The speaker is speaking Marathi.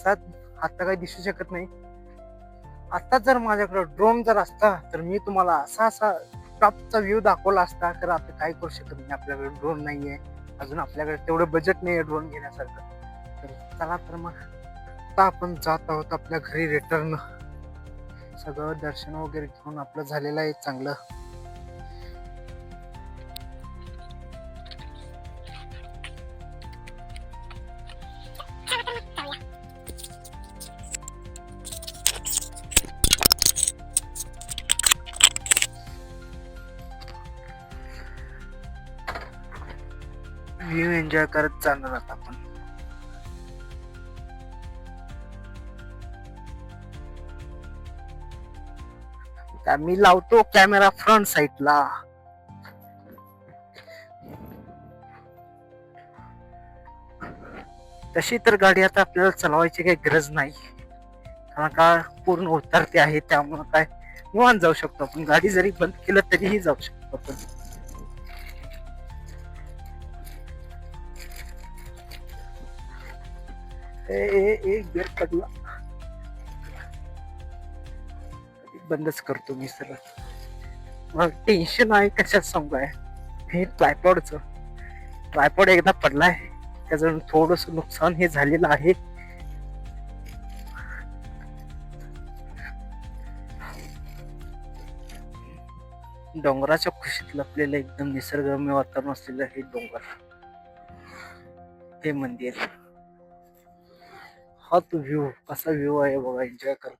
आता काही दिसू शकत नाही. आता जर माझ्याकडे ड्रोन जर असता तर मी तुम्हाला असा टॉपचा व्ह्यू दाखवला असता. तर आता काय करू शकत नाही, आपल्याकडे ड्रोन नाहीये अजून, आपल्याकडे तेवढं बजेट नाहीये ड्रोन घेण्यासारखं. तर चला तर मग आता आपण जात आहोत आपल्या घरी रिटर्न. सगळं दर्शन वगैरे घेऊन आपलं झालेलं आहे चांगलं. व्ह्यू एन्जॉय करत जाणार आता आपण. मी लावतो कॅमेरा फ्रंट साईडला. तशी तर गाडी आता आपल्याला चालवायची काही गरज नाही, कारण का पूर्ण उतरते आहे, त्यामुळे काय निवांत जाऊ शकतो आपण. गाडी जरी बंद केलं तरीही जाऊ शकतो आपण. एक गेअर पडला, बंदच करतो मी सरळ. मला टेन्शन आहे कशात सांगू आहे, हे ट्रायपॉड एकदा पडलाय, त्याचं थोडस नुकसान हे झालेलं आहे. डोंगराच्या खुशीत लपलेलं एकदम निसर्गरम्य वातावरण असलेलं हे डोंगर, हे मंदिर, हा तो व्ह्यू, कसा व्ह्यू आहे बघा, एन्जॉय कर.